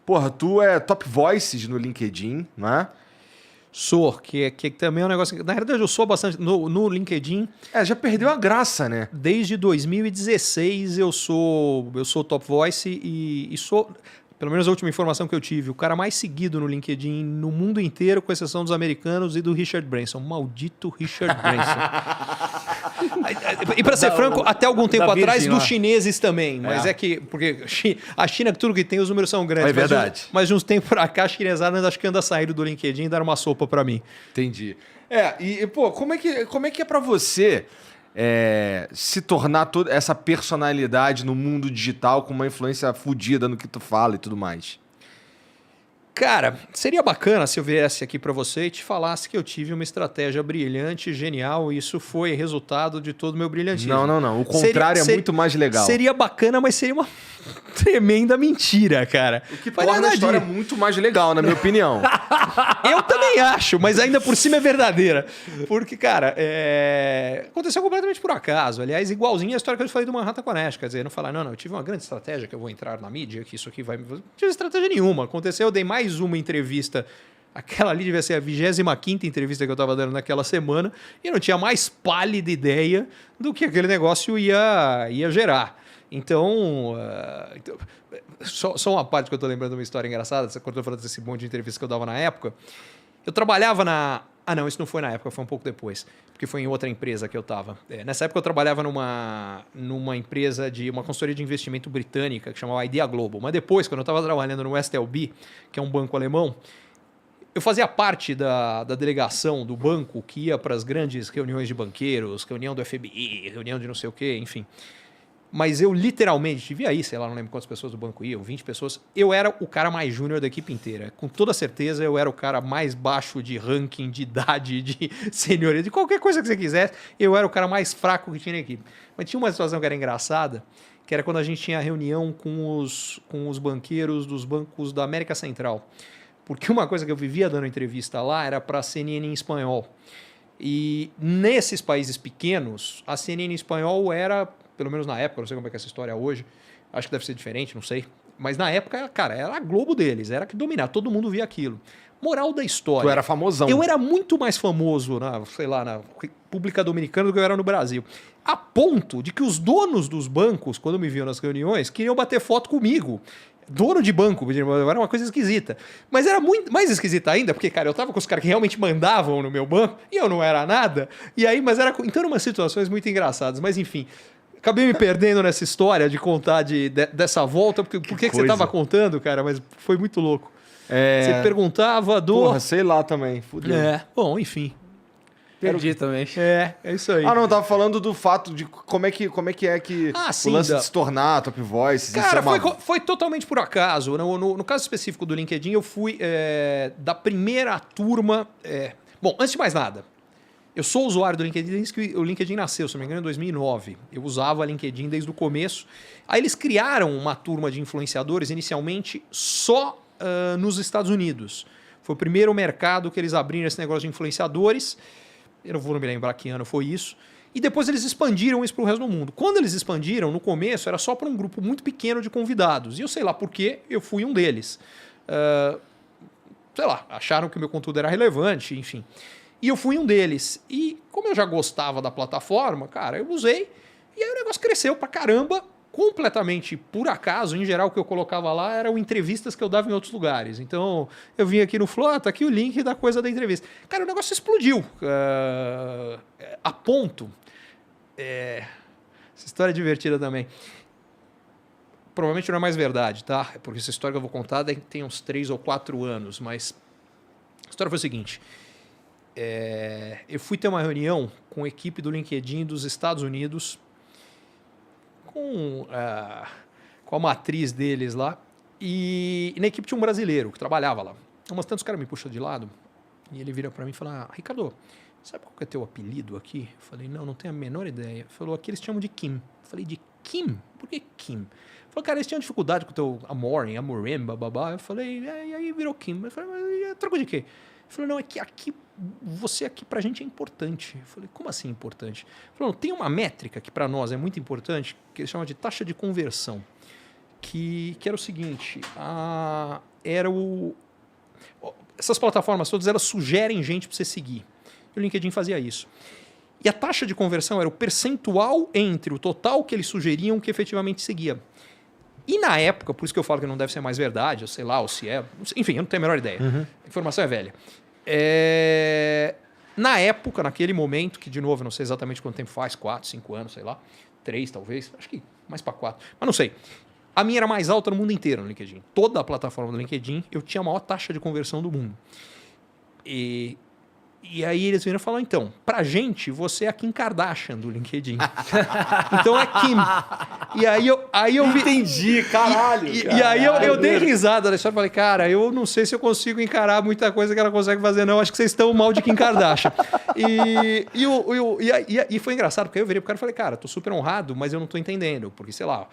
Porra, tu é Top Voices no LinkedIn, não é? Sou, que também é um negócio... Na realidade, eu sou bastante... No LinkedIn... Já perdeu a graça, né? Desde 2016 eu sou Top Voice e sou... Pelo menos a última informação que eu tive, o cara mais seguido no LinkedIn no mundo inteiro, com exceção dos americanos e do Richard Branson. Maldito Richard Branson. E para ser franco, até algum tempo atrás, dos chineses também. Mas porque a China, tudo que tem, os números são grandes. É verdade. Mas de uns tempos para cá, a chinesada acho que anda saindo do LinkedIn e dar uma sopa para mim. Entendi. Pô, como é que é para você se tornar toda essa personalidade no mundo digital com uma influência fodida no que tu fala e tudo mais? Cara, seria bacana se eu viesse aqui para você e te falasse que eu tive uma estratégia brilhante, genial, e isso foi resultado de todo o meu brilhantismo. Não. O contrário é muito mais legal. Seria bacana, mas seria uma tremenda mentira, cara. O que torna a história muito mais legal, na minha opinião. Eu também acho, mas ainda por cima é verdadeira. Porque, cara, aconteceu completamente por acaso. Aliás, igualzinho a história que eu falei do Manhattan Connect. Quer dizer, não falar, não, eu tive uma grande estratégia que eu vou entrar na mídia, que isso aqui vai... Não tive estratégia nenhuma. Aconteceu, eu dei mais uma entrevista. Aquela ali devia ser a 25ª entrevista que eu estava dando naquela semana e eu não tinha mais pálida ideia do que aquele negócio ia gerar. Então, só uma parte que eu estou lembrando de uma história engraçada, quando eu estou falando desse monte de entrevista que eu dava na época. Eu trabalhava na... Ah, não, isso não foi na época, foi um pouco depois, porque foi em outra empresa que eu estava. Nessa época eu trabalhava numa empresa uma consultoria de investimento britânica que chamava Idea Global. Mas depois, quando eu estava trabalhando no STLB, que é um banco alemão, eu fazia parte da delegação do banco que ia para as grandes reuniões de banqueiros, reunião do FBI, reunião de não sei o quê, enfim. Mas eu literalmente, devia aí, sei lá, não lembro quantas pessoas do banco iam, 20 pessoas. Eu era o cara mais júnior da equipe inteira. Com toda certeza, eu era o cara mais baixo de ranking, de idade, de senioria, de qualquer coisa que você quisesse. Eu era o cara mais fraco que tinha na equipe. Mas tinha uma situação que era engraçada, que era quando a gente tinha reunião com os banqueiros dos bancos da América Central. Porque uma coisa que eu vivia dando entrevista lá era para a CNN em espanhol. E nesses países pequenos, a CNN em espanhol era... Pelo menos na época, não sei como é que é essa história hoje, acho que deve ser diferente, não sei. Mas na época, cara, era a Globo deles, era que dominava, todo mundo via aquilo. Moral da história. Tu era famosão. Eu era muito mais famoso, na República Dominicana do que eu era no Brasil. A ponto de que os donos dos bancos, quando me viam nas reuniões, queriam bater foto comigo. Dono de banco, era uma coisa esquisita. Mas era muito mais esquisita ainda, porque, cara, eu tava com os caras que realmente mandavam no meu banco e eu não era nada. E aí, mas era... Então, eram umas situações muito engraçadas. Mas, enfim... Acabei me perdendo nessa história de contar dessa volta. Por que você estava contando, cara? Mas foi muito louco. Você perguntava do... Porra, sei lá também. Fudeu. Bom, enfim. Perdi também. É isso aí. Não, tava falando do fato de como é que o lance de se tornar Top Voice. Cara, foi totalmente por acaso. No caso específico do LinkedIn, eu fui da primeira turma... Bom, antes de mais nada, eu sou usuário do LinkedIn desde que o LinkedIn nasceu, se não me engano, em 2009. Eu usava LinkedIn desde o começo. Aí eles criaram uma turma de influenciadores, inicialmente, só nos Estados Unidos. Foi o primeiro mercado que eles abriram esse negócio de influenciadores. Eu não vou me lembrar que ano foi isso. E depois eles expandiram isso para o resto do mundo. Quando eles expandiram, no começo, era só para um grupo muito pequeno de convidados. E eu sei lá por quê, eu fui um deles. Sei lá, acharam que o meu conteúdo era relevante, enfim. E eu fui um deles. E como eu já gostava da plataforma, cara, eu usei. E aí o negócio cresceu pra caramba, completamente por acaso. Em geral, o que eu colocava lá eram entrevistas que eu dava em outros lugares. Então, eu vim aqui no Flow, tá aqui o link da coisa da entrevista. Cara, o negócio explodiu. A ponto... Essa história é divertida também. Provavelmente não é mais verdade, tá? Porque essa história que eu vou contar tem uns 3 ou 4 anos. Mas a história foi o seguinte... eu fui ter uma reunião com a equipe do LinkedIn dos Estados Unidos, com a matriz deles lá, e na equipe tinha um brasileiro que trabalhava lá. Umas tantos caras me puxam de lado, e ele vira para mim e fala, Ricardo, sabe qual que é teu apelido aqui? Eu falei, não tenho a menor ideia. Ele falou, aqui eles chamam de Kim. Eu falei, de Kim? Por que Kim? Ele falou, cara, eles tinham dificuldade com o teu Amorim, bababá. Eu falei, e aí virou Kim. Eu falei, mas troco de quê? Ele falou, não, é que você aqui pra gente é importante. Eu falei, como assim importante? Ele falou, tem uma métrica que pra nós é muito importante, que eles chamam de taxa de conversão. que era o seguinte, essas plataformas todas, elas sugerem gente para você seguir. E o LinkedIn fazia isso. E a taxa de conversão era o percentual entre o total que eles sugeriam que efetivamente seguia. E na época, por isso que eu falo que não deve ser mais verdade, ou sei lá, ou se é... Enfim, eu não tenho a menor ideia. A informação é velha. Na época, naquele momento, que de novo, eu não sei exatamente quanto tempo faz, 4, 5 anos, sei lá, 3 talvez, acho que mais para 4, mas não sei. A minha era mais alta no mundo inteiro no LinkedIn. Toda a plataforma do LinkedIn, eu tinha a maior taxa de conversão do mundo. E aí eles vieram falar, então, pra gente, você é a Kim Kardashian do LinkedIn. Então é Kim. E aí eu vi... Entendi, caralho. E aí eu dei risada da história e falei, cara, eu não sei se eu consigo encarar muita coisa que ela consegue fazer, não. Acho que vocês estão mal de Kim Kardashian. E foi engraçado, porque aí eu virei pro cara e falei, cara, tô super honrado, mas eu não tô entendendo. Porque, sei lá...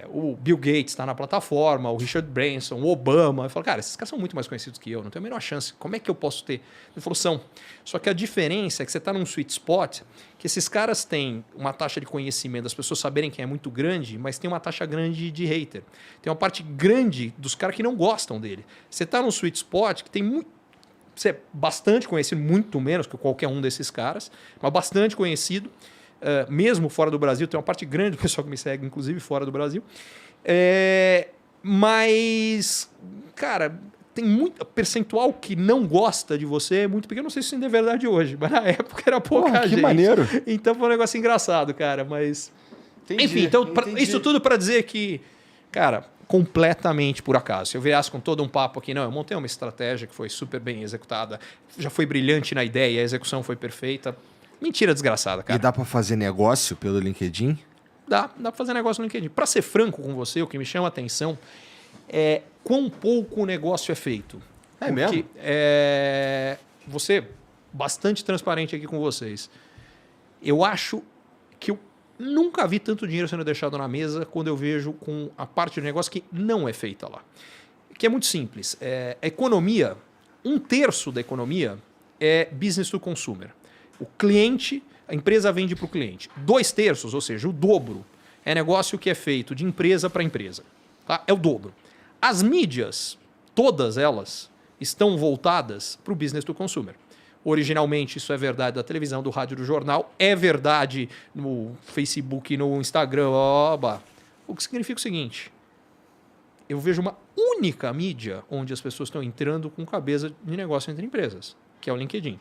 o Bill Gates está na plataforma, o Richard Branson, o Obama. Eu falo, cara, esses caras são muito mais conhecidos que eu, não tenho a menor chance. Como é que eu posso ter? Ele falou, são. Só que a diferença é que você está num sweet spot que esses caras têm uma taxa de conhecimento, das pessoas saberem quem é muito grande, mas tem uma taxa grande de hater. Tem uma parte grande dos caras que não gostam dele. Você está num sweet spot que tem muito... Você é bastante conhecido, muito menos que qualquer um desses caras, mas bastante conhecido. Mesmo fora do Brasil, tem uma parte grande do pessoal que me segue, inclusive fora do Brasil. Mas, cara, tem muito percentual que não gosta de você, é muito pequeno. Não sei se isso ainda é verdade hoje, mas na época era pouca gente. Que maneiro. Então foi um negócio engraçado, cara. Mas. Entendi, enfim, então, entendi. isso tudo para dizer que, cara, completamente por acaso. Se eu viesse com todo um papo aqui, não, eu montei uma estratégia que foi super bem executada, já foi brilhante na ideia, a execução foi perfeita. Mentira desgraçada, cara. E dá pra fazer negócio pelo LinkedIn? Dá pra fazer negócio no LinkedIn. Pra ser franco com você, o que me chama a atenção é quão pouco o negócio é feito. É mesmo? Vou ser bastante transparente aqui com vocês. Eu acho que eu nunca vi tanto dinheiro sendo deixado na mesa quando eu vejo com a parte do negócio que não é feita lá. Que é muito simples. A economia, 1/3 da economia é business to consumer. O cliente, a empresa vende para o cliente. 2/3, ou seja, o dobro, é negócio que é feito de empresa para empresa. Tá? É o dobro. As mídias, todas elas, estão voltadas para o business to consumer. Originalmente, isso é verdade da televisão, do rádio, do jornal. É verdade no Facebook, no Instagram. Oba. O que significa o seguinte. Eu vejo uma única mídia onde as pessoas estão entrando com cabeça de negócio entre empresas, que é o LinkedIn.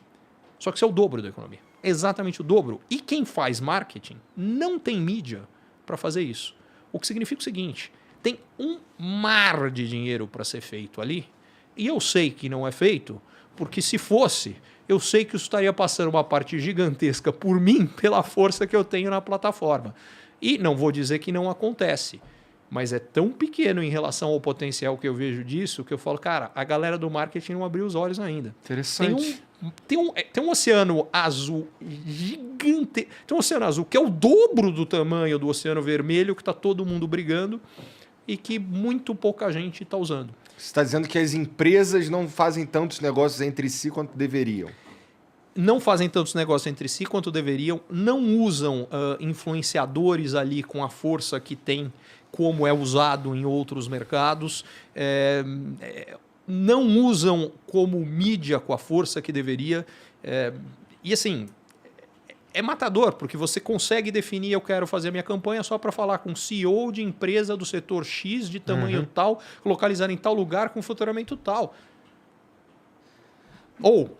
Só que isso é o dobro da economia. Exatamente o dobro. E quem faz marketing não tem mídia para fazer isso. O que significa o seguinte, tem um mar de dinheiro para ser feito ali, e eu sei que não é feito, porque se fosse, eu sei que isso estaria passando uma parte gigantesca por mim, pela força que eu tenho na plataforma. E não vou dizer que não acontece, mas é tão pequeno em relação ao potencial que eu vejo disso, que eu falo, cara, a galera do marketing não abriu os olhos ainda. Interessante. Tem um oceano azul gigante. Tem um oceano azul que é o dobro do tamanho do oceano vermelho, que está todo mundo brigando e que muito pouca gente está usando. Você está dizendo que as empresas não fazem tantos negócios entre si quanto deveriam? Não fazem tantos negócios entre si quanto deveriam, não usam influenciadores ali com a força que tem, como é usado em outros mercados, não usam como mídia com a força que deveria. E assim, é matador, porque você consegue definir, eu quero fazer a minha campanha só para falar com CEO de empresa do setor X, de tamanho tal, localizado em tal lugar, com faturamento tal. Ou,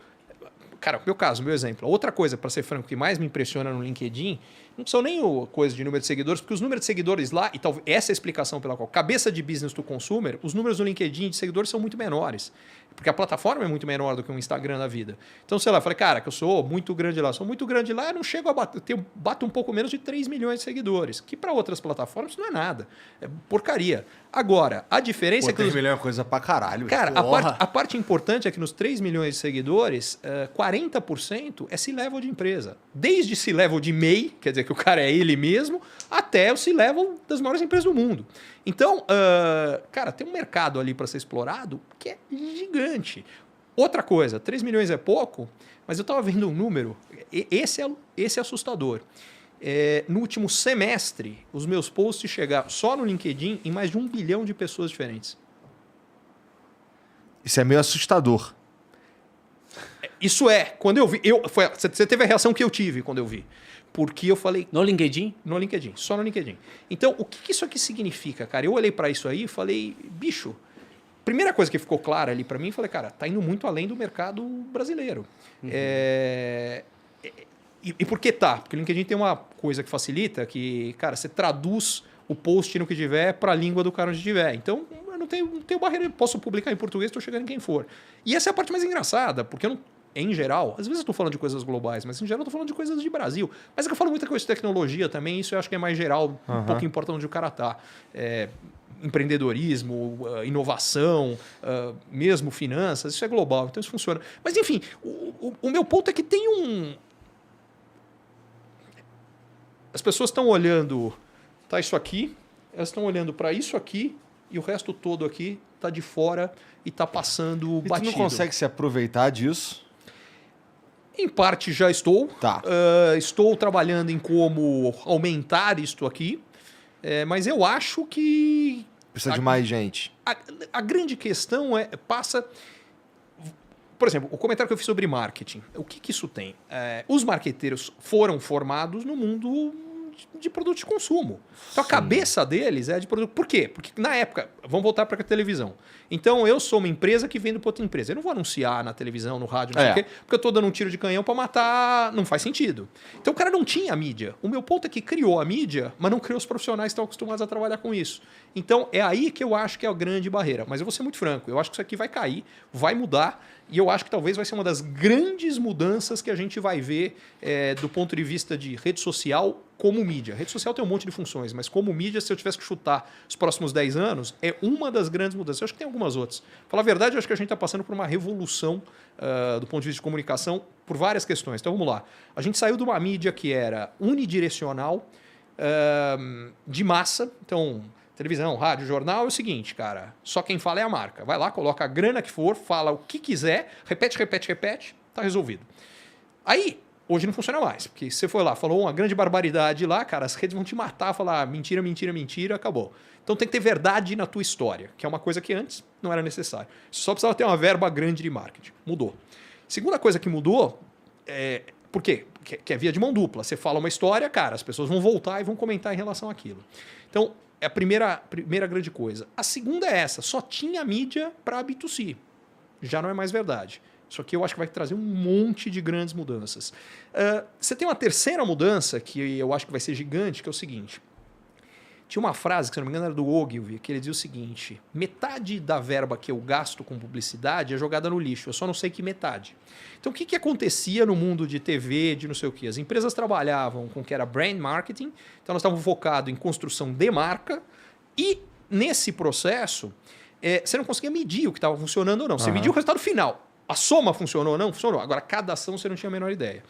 cara, meu caso, meu exemplo, outra coisa, para ser franco, que mais me impressiona no LinkedIn, não são nem coisa de número de seguidores, porque os números de seguidores lá, e talvez essa é a explicação pela qual, cabeça de business to consumer, os números do LinkedIn de seguidores são muito menores. Porque a plataforma é muito menor do que um Instagram da vida. Então, sei lá, eu falei, cara, que eu sou muito grande lá. Sou muito grande lá, eu não chego a bater, bato um pouco menos de 3 milhões de seguidores. Que para outras plataformas isso não é nada. É porcaria. Agora, a diferença é que... 3 milhões é coisa pra caralho. Cara, a parte importante é que nos 3 milhões de seguidores, 40% é C-level de empresa. Desde C-level de MEI, quer dizer que o cara é ele mesmo, até o C-level das maiores empresas do mundo. Então, cara, tem um mercado ali para ser explorado que é gigante. Outra coisa, 3 milhões é pouco, mas eu estava vendo um número, esse é assustador. No último semestre, os meus posts chegaram só no LinkedIn em mais de 1 bilhão de pessoas diferentes. Isso é meio assustador. Isso quando eu vi... Você teve a reação que eu tive quando eu vi. Porque eu falei... No LinkedIn? No LinkedIn, só no LinkedIn. Então, o que isso aqui significa, cara? Eu olhei para isso aí e falei, bicho... Primeira coisa que ficou clara ali para mim, falei, cara, tá indo muito além do mercado brasileiro. Uhum. E por que tá? Porque o LinkedIn tem uma coisa que facilita, que, cara, você traduz o post no que tiver para a língua do cara onde tiver. Então, eu não tenho barreira, eu posso publicar em português, estou chegando em quem for. E essa é a parte mais engraçada, porque eu não, em geral, às vezes eu estou falando de coisas globais, mas em geral eu estou falando de coisas de Brasil. Mas é que eu falo muita coisa de tecnologia também, isso eu acho que é mais geral, pouco importa onde o cara tá. Empreendedorismo, inovação, mesmo finanças, isso é global, então isso funciona. Mas enfim, o meu ponto é que tem as pessoas estão olhando, tá isso aqui, elas estão olhando para isso aqui e o resto todo aqui tá de fora e tá passando E batido. tu não consegue se aproveitar disso? Em parte já estou. Tá. Estou trabalhando em como aumentar isto aqui, mas eu acho que... Precisa de mais gente. A grande questão passa... Por exemplo, o comentário que eu fiz sobre marketing. O que isso tem? Os marqueteiros foram formados no mundo de produto de consumo. Então a cabeça deles é de produto. Por quê? Porque na época, vamos voltar para a televisão. Então eu sou uma empresa que vende para outra empresa. Eu não vou anunciar na televisão, no rádio, não sei o quê, porque eu estou dando um tiro de canhão para matar. Não faz sentido. Então o cara não tinha mídia. O meu ponto é que criou a mídia, mas não criou os profissionais que estão acostumados a trabalhar com isso. Então é aí que eu acho que é a grande barreira. Mas eu vou ser muito franco. Eu acho que isso aqui vai cair, vai mudar. E eu acho que talvez vai ser uma das grandes mudanças que a gente vai ver do ponto de vista de rede social como mídia. Rede social tem um monte de funções, mas como mídia, se eu tivesse que chutar os próximos 10 anos, é uma das grandes mudanças. Eu acho que tem algumas outras. Pra falar a verdade, eu acho que a gente está passando por uma revolução do ponto de vista de comunicação por várias questões. Então vamos lá. A gente saiu de uma mídia que era unidirecional, de massa. Então... Televisão, rádio, jornal é o seguinte, cara. Só quem fala é a marca. Vai lá, coloca a grana que for, fala o que quiser, repete, tá resolvido. Aí, hoje não funciona mais. Porque se você for lá, falou uma grande barbaridade lá, cara, as redes vão te matar, falar mentira, mentira, mentira, acabou. Então tem que ter verdade na tua história, que é uma coisa que antes não era necessário. Você só precisava ter uma verba grande de marketing. Mudou. Segunda coisa que mudou por quê? Que é via de mão dupla. Você fala uma história, cara, as pessoas vão voltar e vão comentar em relação àquilo. Então, é a primeira grande coisa. A segunda é essa, só tinha mídia para B2C. Já não é mais verdade. Isso aqui eu acho que vai trazer um monte de grandes mudanças. Você tem uma terceira mudança que eu acho que vai ser gigante, que é o seguinte. Tinha uma frase, que se não me engano era do Ogilvy, que ele dizia o seguinte: metade da verba que eu gasto com publicidade é jogada no lixo, eu só não sei que metade. Então o que acontecia no mundo de TV, de não sei o quê? As empresas trabalhavam com o que era brand marketing, então elas estavam focadas em construção de marca, e nesse processo você não conseguia medir o que estava funcionando ou não. Você media o resultado final. A soma funcionou ou não? Funcionou. Agora, cada ação você não tinha a menor ideia.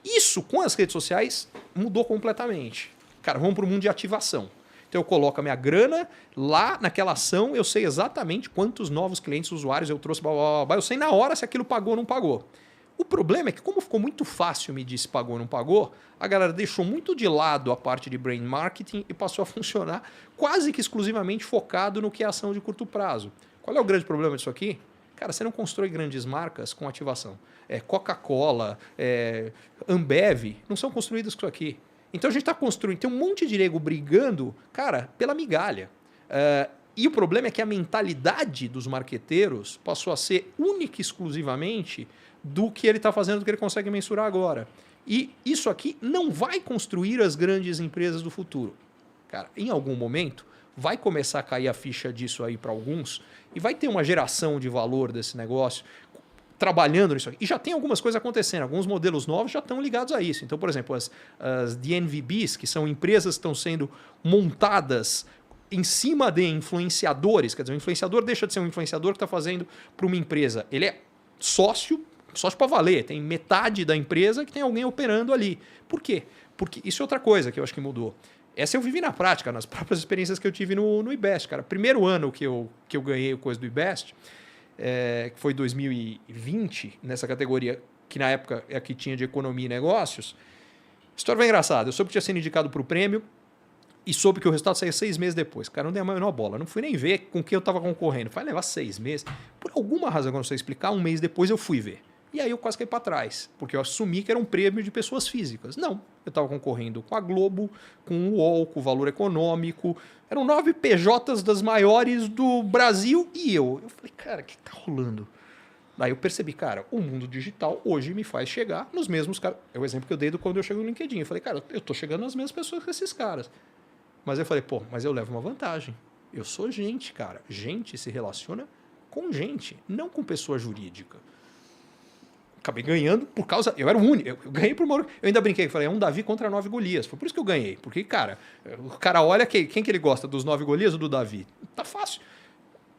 Isso, com as redes sociais, mudou completamente. Cara, vamos para o mundo de ativação. Então eu coloco a minha grana lá naquela ação, eu sei exatamente quantos novos clientes, usuários eu trouxe, blá, blá, blá, eu sei na hora se aquilo pagou ou não pagou. O problema é que como ficou muito fácil medir se pagou ou não pagou, a galera deixou muito de lado a parte de brand marketing e passou a funcionar quase que exclusivamente focado no que é ação de curto prazo. Qual é o grande problema disso aqui? Cara, você não constrói grandes marcas com ativação. Coca-Cola, Ambev, não são construídas com isso aqui. Então a gente está construindo, tem um monte de nego brigando, cara, pela migalha. E o problema é que a mentalidade dos marqueteiros passou a ser única e exclusivamente do que ele está fazendo, do que ele consegue mensurar agora. E isso aqui não vai construir as grandes empresas do futuro. Cara, em algum momento vai começar a cair a ficha disso aí para alguns e vai ter uma geração de valor desse negócio trabalhando nisso aqui. E já tem algumas coisas acontecendo. Alguns modelos novos já estão ligados a isso. Então, por exemplo, as DNVBs, que são empresas que estão sendo montadas em cima de influenciadores. Quer dizer, o influenciador deixa de ser um influenciador que está fazendo para uma empresa. Ele é sócio para valer. Tem metade da empresa que tem alguém operando ali. Por quê? Porque isso é outra coisa que eu acho que mudou. Essa eu vivi na prática, nas próprias experiências que eu tive no IBEST. Cara. Primeiro ano que eu ganhei o coisa do IBEST, que foi 2020, nessa categoria que na época é a que tinha de economia e negócios, história foi engraçada. Eu soube que tinha sido indicado para o prêmio e soube que o resultado saía 6 meses depois. Cara, não dei a menor bola. Não fui nem ver com quem eu estava concorrendo. Vai levar 6 meses. Por alguma razão que eu não sei explicar, 1 mês depois eu fui ver. E aí eu quase caí para trás, porque eu assumi que era um prêmio de pessoas físicas. Não, eu estava concorrendo com a Globo, com o UOL, com o Valor Econômico. Eram 9 PJs das maiores do Brasil e eu. Eu falei, cara, o que tá rolando? Daí eu percebi, cara, o mundo digital hoje me faz chegar nos mesmos caras. É o exemplo que eu dei do quando eu chego no LinkedIn. Eu falei, cara, eu tô chegando nas mesmas pessoas que esses caras. Mas eu falei, pô, mas eu levo uma vantagem. Eu sou gente, cara. Gente se relaciona com gente, não com pessoa jurídica. Acabei ganhando por causa... Eu era o único. Eu ganhei por uma... Eu ainda brinquei. Falei, é um Davi contra 9 Golias. Foi por isso que eu ganhei. Porque, cara, o cara olha quem que ele gosta, dos 9 Golias ou do Davi? Tá fácil.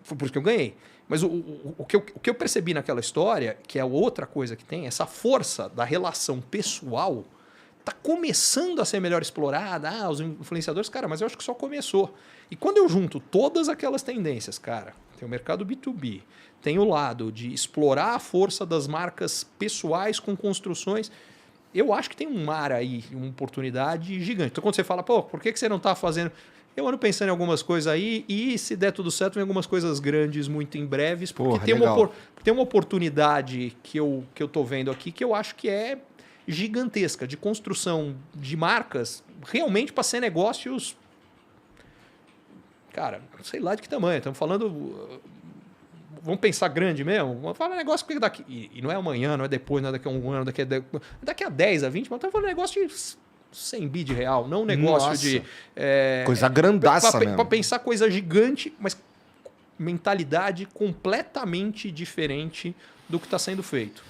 Foi por isso que eu ganhei. Mas o que eu percebi naquela história, que é outra coisa que tem, essa força da relação pessoal tá começando a ser melhor explorada. Ah, os influenciadores, cara, mas eu acho que só começou. E quando eu junto todas aquelas tendências, cara, tem o mercado B2B, tem o lado de explorar a força das marcas pessoais com construções, eu acho que tem um mar aí, uma oportunidade gigante. Então quando você fala, pô, por que você não está fazendo... Eu ando pensando em algumas coisas aí e se der tudo certo, vem algumas coisas grandes muito em breves, porque Porra, tem uma oportunidade que eu tô vendo aqui que eu acho que é gigantesca, de construção de marcas realmente para ser negócios, cara, sei lá de que tamanho. Estamos falando... Vamos pensar grande mesmo? Vamos falar negócio que daqui... E não é amanhã, não é depois, não é daqui a um ano, daqui a 10, a 20, mas estamos falando negócio de 100 bi de real, não um negócio Nossa. de... Coisa grandaça mesmo. Para pensar coisa gigante, mas mentalidade completamente diferente do que está sendo feito.